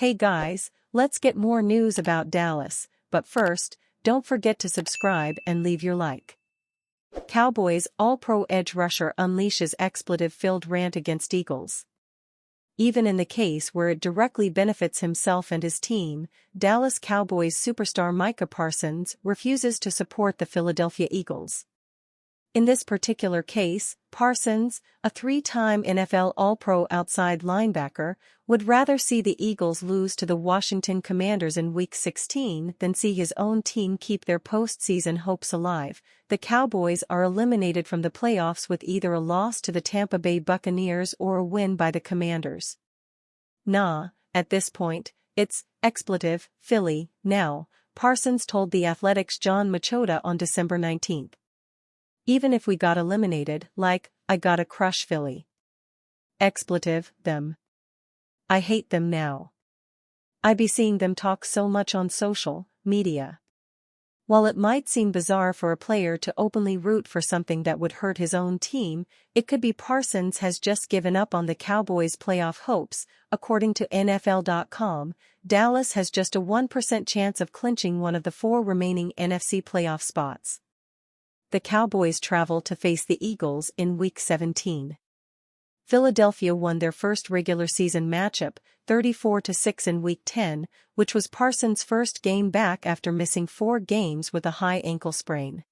Hey guys, let's get more news about Dallas, but first, don't forget to subscribe and leave your like. Cowboys All-Pro edge rusher unleashes expletive-filled rant against Eagles. Even in the case where it directly benefits himself and his team, Dallas Cowboys superstar Micah Parsons refuses to support the Philadelphia Eagles. In this particular case, Parsons, a three-time NFL All-Pro outside linebacker, would rather see the Eagles lose to the Washington Commanders in Week 16 than see his own team keep their postseason hopes alive. The Cowboys are eliminated from the playoffs with either a loss to the Tampa Bay Buccaneers or a win by the Commanders. Nah, at this point, it's expletive, Philly, now, Parsons told The Athletic's John Machota on December 19. Even if we got eliminated, I gotta crush Philly. Expletive, them. I hate them now. I be seeing them talk so much on social media. While it might seem bizarre for a player to openly root for something that would hurt his own team, it could be Parsons has just given up on the Cowboys' playoff hopes. According to NFL.com, Dallas has just a 1% chance of clinching one of the 4 remaining NFC playoff spots. The Cowboys travel to face the Eagles in Week 17. Philadelphia won their first regular season matchup, 34-6 in Week 10, which was Parsons' first game back after missing 4 games with a high ankle sprain.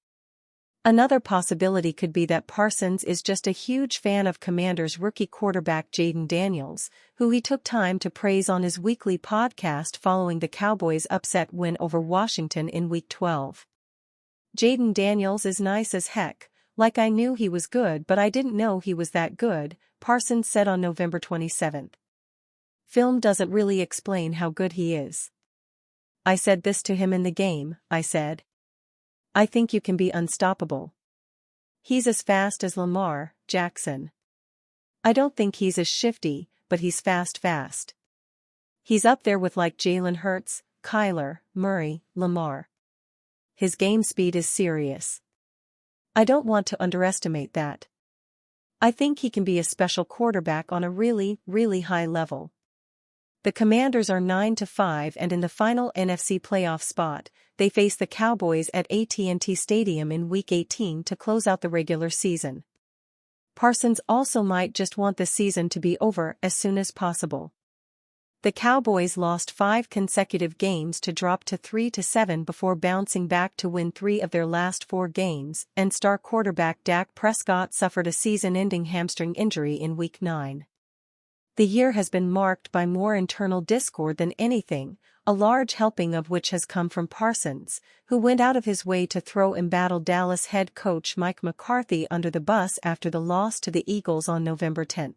Another possibility could be that Parsons is just a huge fan of Commanders rookie quarterback Jayden Daniels, who he took time to praise on his weekly podcast following the Cowboys' upset win over Washington in Week 12. Jayden Daniels is nice as heck, I knew he was good but I didn't know he was that good, Parsons said on November 27. Film doesn't really explain how good he is. I said this to him in the game, I said. I think you can be unstoppable. He's as fast as Lamar Jackson. I don't think he's as shifty, but he's fast. He's up there with Jalen Hurts, Kyler Murray, Lamar. His game speed is serious. I don't want to underestimate that. I think he can be a special quarterback on a really, really high level. The Commanders are 9-5 and in the final NFC playoff spot, they face the Cowboys at AT&T Stadium in Week 18 to close out the regular season. Parsons also might just want the season to be over as soon as possible. The Cowboys lost 5 consecutive games to drop to 3-7 before bouncing back to win 3 of their last 4 games, and star quarterback Dak Prescott suffered a season-ending hamstring injury in Week 9. The year has been marked by more internal discord than anything, a large helping of which has come from Parsons, who went out of his way to throw embattled Dallas head coach Mike McCarthy under the bus after the loss to the Eagles on November 10.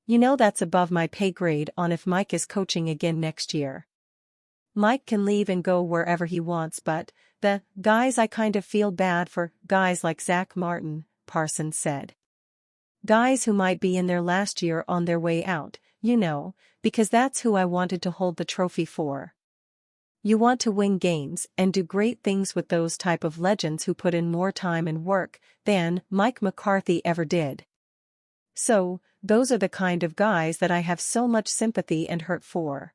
You know that's above my pay grade on if Mike is coaching again next year. Mike can leave and go wherever he wants, but the guys I kind of feel bad for, guys like Zach Martin, Parsons said. Guys who might be in their last year on their way out, because that's who I wanted to hold the trophy for. You want to win games and do great things with those type of legends who put in more time and work than Mike McCarthy ever did. So, those are the kind of guys that I have so much sympathy and hurt for.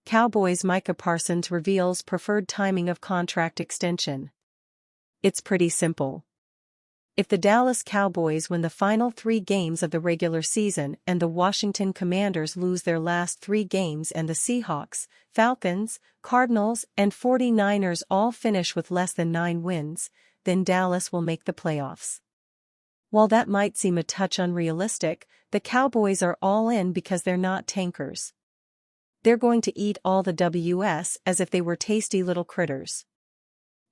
Cowboys Micah Parsons reveals preferred timing of contract extension. It's pretty simple. If the Dallas Cowboys win the final 3 games of the regular season and the Washington Commanders lose their last 3 games and the Seahawks, Falcons, Cardinals, and 49ers all finish with less than 9 wins, then Dallas will make the playoffs. While that might seem a touch unrealistic, the Cowboys are all in because they're not tankers. They're going to eat all the Ws as if they were tasty little critters.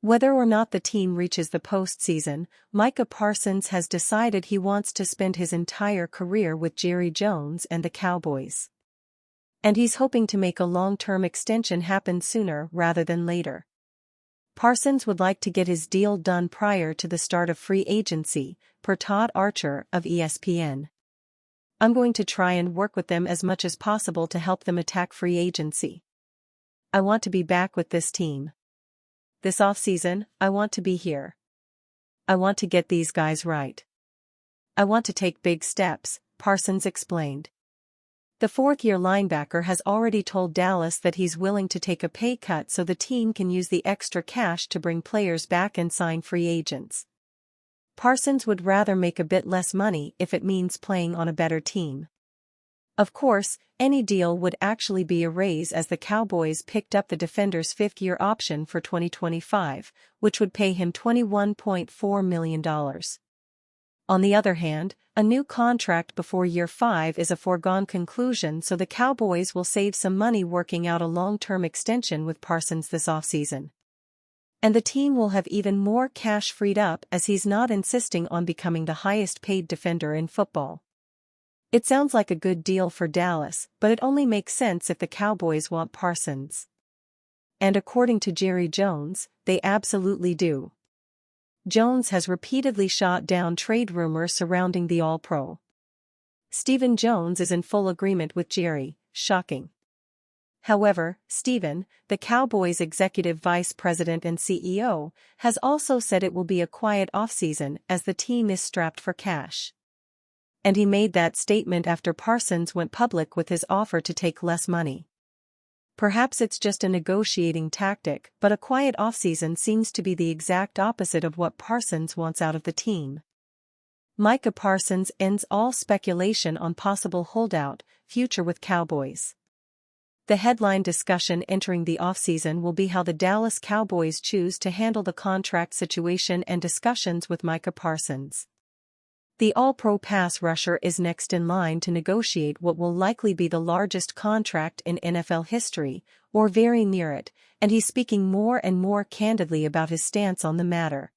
Whether or not the team reaches the postseason, Micah Parsons has decided he wants to spend his entire career with Jerry Jones and the Cowboys. And he's hoping to make a long-term extension happen sooner rather than later. Parsons would like to get his deal done prior to the start of free agency, per Todd Archer of ESPN. I'm going to try and work with them as much as possible to help them attack free agency. I want to be back with this team. This offseason, I want to be here. I want to get these guys right. I want to take big steps, Parsons explained. The fourth-year linebacker has already told Dallas that he's willing to take a pay cut so the team can use the extra cash to bring players back and sign free agents. Parsons would rather make a bit less money if it means playing on a better team. Of course, any deal would actually be a raise as the Cowboys picked up the defender's fifth-year option for 2025, which would pay him $21.4 million. On the other hand, a new contract before year 5 is a foregone conclusion, so the Cowboys will save some money working out a long-term extension with Parsons this offseason. And the team will have even more cash freed up as he's not insisting on becoming the highest-paid defender in football. It sounds like a good deal for Dallas, but it only makes sense if the Cowboys want Parsons. And according to Jerry Jones, they absolutely do. Jones has repeatedly shot down trade rumors surrounding the All-Pro. Stephen Jones is in full agreement with Jerry, shocking. However, Stephen, the Cowboys' executive vice president and CEO, has also said it will be a quiet offseason as the team is strapped for cash. And he made that statement after Parsons went public with his offer to take less money. Perhaps it's just a negotiating tactic, but a quiet offseason seems to be the exact opposite of what Parsons wants out of the team. Micah Parsons ends all speculation on possible holdout future with Cowboys. The headline discussion entering the offseason will be how the Dallas Cowboys choose to handle the contract situation and discussions with Micah Parsons. The All-Pro pass rusher is next in line to negotiate what will likely be the largest contract in NFL history, or very near it, and he's speaking more and more candidly about his stance on the matter.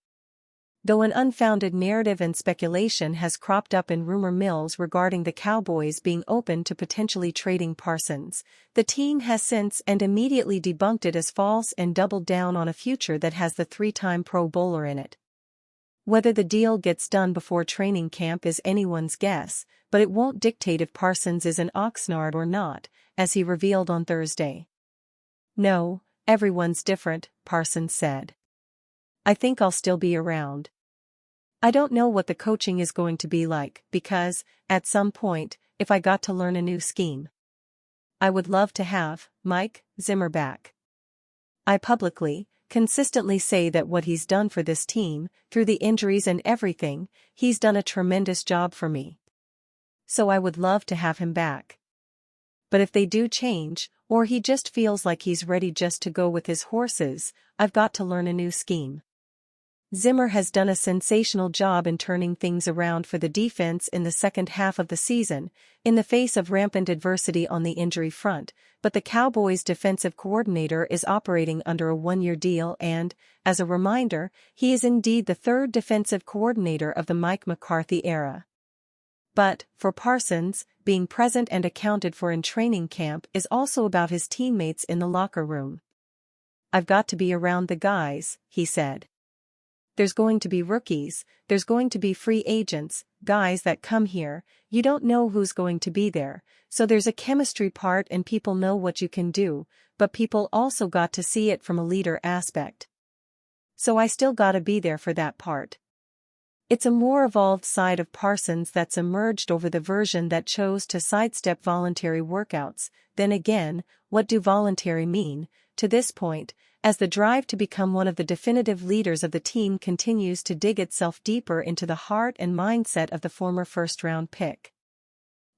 Though an unfounded narrative and speculation has cropped up in rumor mills regarding the Cowboys being open to potentially trading Parsons, the team has since and immediately debunked it as false and doubled down on a future that has the three-time Pro Bowler in it. Whether the deal gets done before training camp is anyone's guess, but it won't dictate if Parsons is an Oxnard or not, as he revealed on Thursday. "No, everyone's different," Parsons said. "I think I'll still be around. I don't know what the coaching is going to be like because, at some point, if I got to learn a new scheme, I would love to have Mike Zimmer back. I publicly, consistently say that what he's done for this team, through the injuries and everything, he's done a tremendous job for me. So I would love to have him back. But if they do change, or he just feels like he's ready just to go with his horses, I've got to learn a new scheme." Zimmer has done a sensational job in turning things around for the defense in the second half of the season, in the face of rampant adversity on the injury front, but the Cowboys' defensive coordinator is operating under a one-year deal and, as a reminder, he is indeed the third defensive coordinator of the Mike McCarthy era. But, for Parsons, being present and accounted for in training camp is also about his teammates in the locker room. "I've got to be around the guys," he said. "There's going to be rookies, there's going to be free agents, guys that come here, you don't know who's going to be there, so there's a chemistry part and people know what you can do, but people also got to see it from a leader aspect. So I still gotta be there for that part." It's a more evolved side of Parsons that's emerged over the version that chose to sidestep voluntary workouts. Then again, what do voluntary mean, to this point, as the drive to become one of the definitive leaders of the team continues to dig itself deeper into the heart and mindset of the former first-round pick.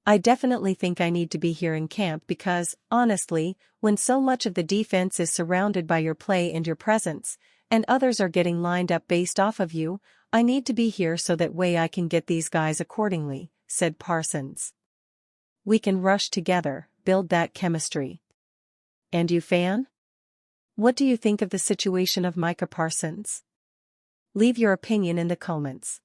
"I definitely think I need to be here in camp because, honestly, when so much of the defense is surrounded by your play and your presence, and others are getting lined up based off of you, I need to be here so that way I can get these guys accordingly," said Parsons. "We can rush together, build that chemistry." And you, fan? What do you think of the situation of Micah Parsons? Leave your opinion in the comments.